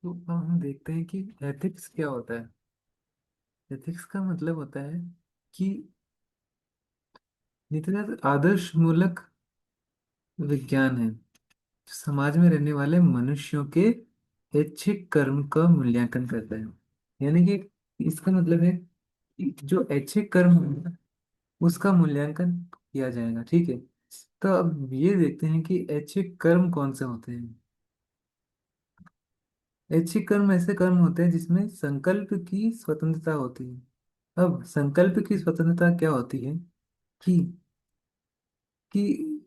तो अब हम देखते हैं कि एथिक्स क्या होता है। एथिक्स का मतलब होता है कि नीतिगत आदर्श मूलक विज्ञान है जो समाज में रहने वाले मनुष्यों के ऐच्छिक कर्म का मूल्यांकन करता है। यानी कि इसका मतलब है कि जो ऐच्छिक कर्म होगा उसका मूल्यांकन किया जाएगा। ठीक है। तो अब ये देखते हैं कि ऐच्छिक कर्म कौन से होते हैं। ऐच्छिक कर्म ऐसे कर्म होते हैं जिसमें संकल्प की स्वतंत्रता होती है। अब संकल्प की स्वतंत्रता क्या होती है कि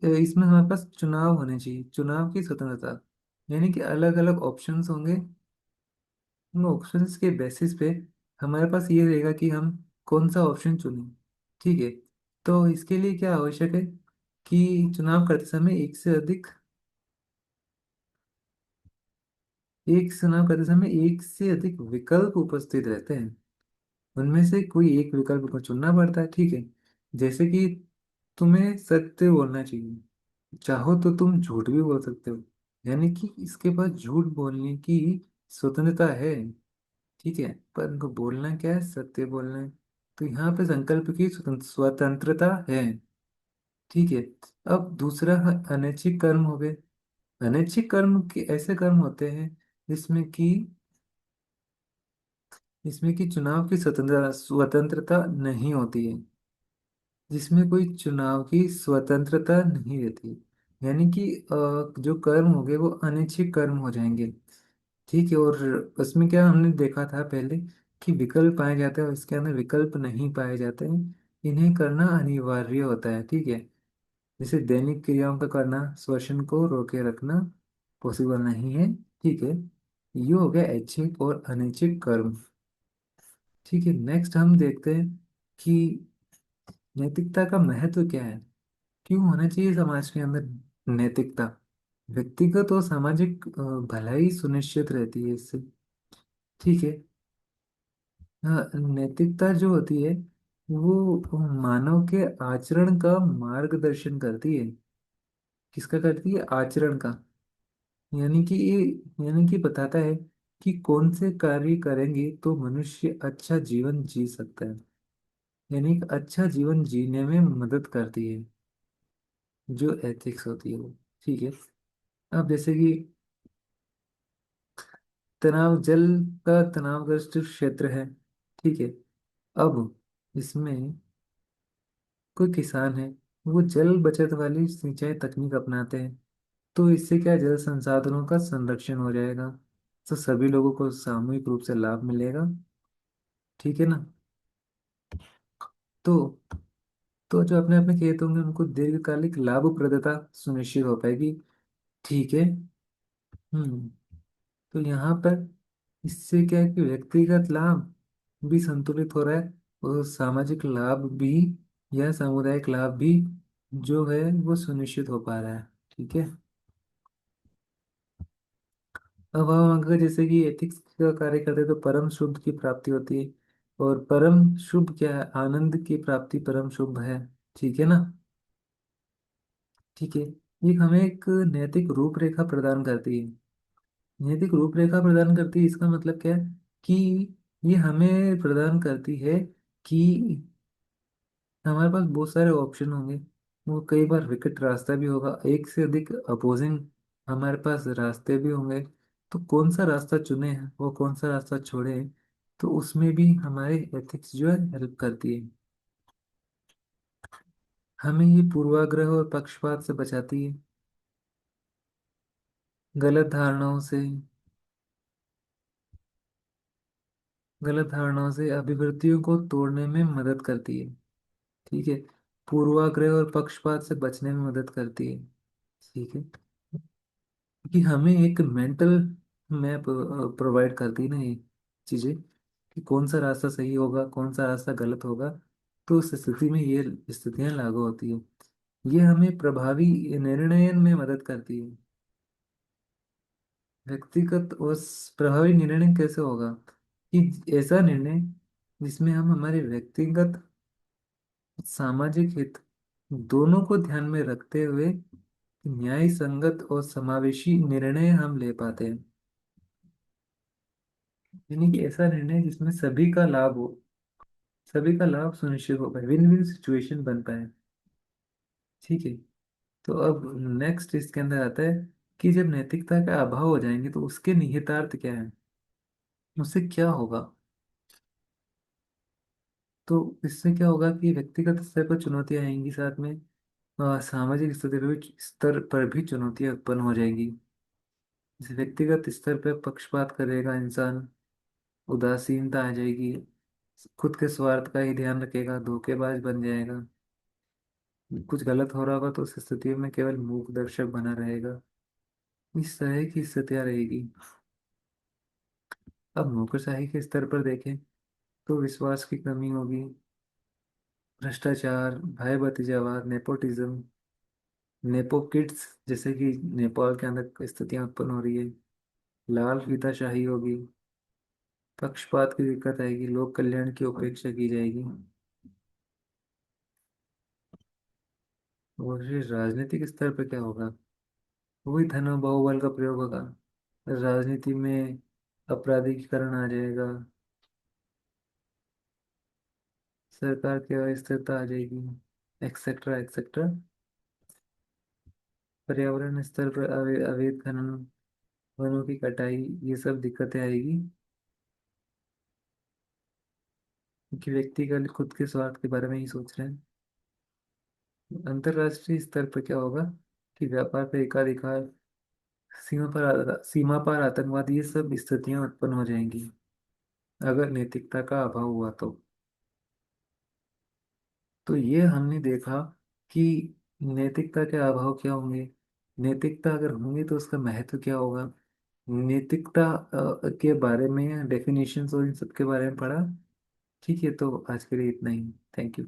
इसमें हमारे पास चुनाव होने चाहिए, चुनाव की स्वतंत्रता। यानी कि अलग अलग ऑप्शंस होंगे, उन ऑप्शंस के बेसिस पे हमारे पास ये रहेगा कि हम कौन सा ऑप्शन चुनें। ठीक है। तो इसके लिए क्या आवश्यक है कि चुनाव करते समय एक से अधिक विकल्प उपस्थित रहते हैं। उनमें से कोई एक विकल्प को चुनना पड़ता है। ठीक है। जैसे कि तुम्हें सत्य बोलना चाहिए, चाहो तो तुम झूठ भी बोल सकते हो। यानी कि इसके पास झूठ बोलने की स्वतंत्रता है। ठीक है। पर उनको बोलना क्या है, सत्य बोलना है। तो यहाँ पे संकल्प की स्वतंत्रता है। ठीक है। अब दूसरा है अनैच्छिक कर्म हो गए। अनैच्छिक कर्म के ऐसे कर्म होते हैं जिसमें कि चुनाव की स्वतंत्रता स्वतंत्रता नहीं होती है, जिसमें कोई चुनाव की स्वतंत्रता नहीं रहती। यानी कि जो कर्म हो गए वो अनैच्छिक कर्म हो जाएंगे। ठीक है। और उसमें क्या हमने देखा था पहले कि विकल्प पाए जाते हैं और इसके अंदर विकल्प नहीं पाए जाते हैं। इन्हें करना अनिवार्य होता है। ठीक है। जैसे दैनिक क्रियाओं का करना, श्वसन को रोके रखना पॉसिबल नहीं है। ठीक है। ये हो गया ऐच्छिक और अनैच्छिक कर्म। ठीक है। नेक्स्ट हम देखते हैं कि नैतिकता का महत्व क्या है, क्यों होना चाहिए समाज के अंदर नैतिकता। व्यक्तिगत और सामाजिक भलाई सुनिश्चित रहती है इससे। ठीक है। हाँ, नैतिकता जो होती है वो मानव के आचरण का मार्गदर्शन करती है। किसका करती है, आचरण का। यानी कि बताता है कि कौन से कार्य करेंगे तो मनुष्य अच्छा जीवन जी सकता है। यानी कि अच्छा जीवन जीने में मदद करती है जो एथिक्स होती है वो। ठीक है। अब जैसे कि तनाव जल का तनावग्रस्त क्षेत्र है। ठीक है। अब इसमें कोई किसान है, वो जल बचत वाली सिंचाई तकनीक अपनाते हैं। तो इससे क्या जल संसाधनों का संरक्षण हो जाएगा, तो सभी लोगों को सामूहिक रूप से लाभ मिलेगा। ठीक है ना। तो जो अपने अपने खेत होंगे उनको दीर्घकालिक लाभप्रदता सुनिश्चित हो पाएगी। ठीक है। हम्म। तो यहाँ पर इससे क्या है कि व्यक्तिगत लाभ भी संतुलित हो रहा है और सामाजिक लाभ भी या सामुदायिक लाभ भी जो है वो सुनिश्चित हो पा रहा है। ठीक है। अब हम अगर जैसे कि एथिक्स का कार्य करते हैं तो परम शुभ की प्राप्ति होती है। और परम शुभ क्या है, आनंद की प्राप्ति परम शुभ है। ठीक है ना। ठीक है। ये हमें एक नैतिक रूपरेखा प्रदान करती है। नैतिक रूपरेखा प्रदान करती है इसका मतलब क्या है कि ये हमें प्रदान करती है कि हमारे पास बहुत सारे ऑप्शन होंगे, वो कई बार विकट रास्ता भी होगा, एक से अधिक अपोजिंग हमारे पास रास्ते भी होंगे। तो कौन सा रास्ता चुने हैं वो कौन सा रास्ता छोड़े, तो उसमें भी हमारे एथिक्स जो है हेल्प करती है। हमें ये पूर्वाग्रह और पक्षपात से बचाती है, गलत धारणाओं से अभिवृत्तियों को तोड़ने में मदद करती है। ठीक है। पूर्वाग्रह और पक्षपात से बचने में मदद करती है। ठीक है। कि हमें एक मेंटल मैप प्रोवाइड करती है ना ये चीजें, कि कौन सा रास्ता सही होगा कौन सा रास्ता गलत होगा। तो उस स्थिति में ये स्थितियां लागू होती है। ये हमें प्रभावी निर्णय में मदद करती है। व्यक्तिगत और प्रभावी निर्णय कैसे होगा कि ऐसा निर्णय जिसमें हम हमारे व्यक्तिगत सामाजिक हित दोनों को ध्यान में रखते हुए न्याय संगत और समावेशी निर्णय हम ले पाते हैं। यानी कि ऐसा निर्णय जिसमें सभी का लाभ हो, सभी का लाभ सुनिश्चित हो पाए, विन विन सिचुएशन बन पाए। ठीक है। तो अब नेक्स्ट इसके अंदर आता है कि जब नैतिकता का अभाव हो जाएंगे तो उसके निहितार्थ क्या है, उससे क्या होगा। तो इससे क्या होगा कि व्यक्तिगत स्तर पर चुनौतियां आएंगी, साथ में सामाजिक स्तर पर भी चुनौतियां उत्पन्न हो जाएंगी। जैसे व्यक्तिगत स्तर पर पक्षपात करेगा इंसान, उदासीनता आ जाएगी, खुद के स्वार्थ का ही ध्यान रखेगा, धोखेबाज बन जाएगा, कुछ गलत हो रहा होगा तो उस स्थिति में केवल मूक दर्शक बना रहेगा। इस तरह की स्थितियां रहेगी। अब नौकरशाही के स्तर पर देखें तो विश्वास की कमी होगी, भ्रष्टाचार, भाई भतीजावाद, नेपोटिज्म, नेपो किड्स, जैसे कि नेपाल के अंदर स्थितियां उत्पन्न हो रही है, लाल फीताशाही होगी, पक्षपात की दिक्कत आएगी, लोक कल्याण की उपेक्षा की जाएगी। और फिर राजनीतिक स्तर पर क्या होगा, वही धन और बाहुबल का प्रयोग होगा, राजनीति में आपराधिकीकरण आ जाएगा, सरकार की अस्थिरता आ जाएगी, एक्सेट्रा एक्सेट्रा। पर्यावरण स्तर पर अवैध खनन, वनों की कटाई, ये सब दिक्कतें आएगी, क्योंकि व्यक्ति का खुद के स्वार्थ के बारे में ही सोच रहे हैं। अंतर्राष्ट्रीय स्तर पर क्या होगा कि व्यापार पे एकाधिकार, सीमा पर आतंकवाद, ये सब स्थितियां उत्पन्न हो जाएंगी अगर नैतिकता का अभाव हुआ तो। तो ये हमने देखा कि नैतिकता के अभाव क्या होंगे, नैतिकता अगर होंगे तो उसका महत्व क्या होगा, नैतिकता के बारे में डेफिनेशंस और इन सब के बारे में पढ़ा। ठीक है, तो आज के लिए इतना ही। Thank you.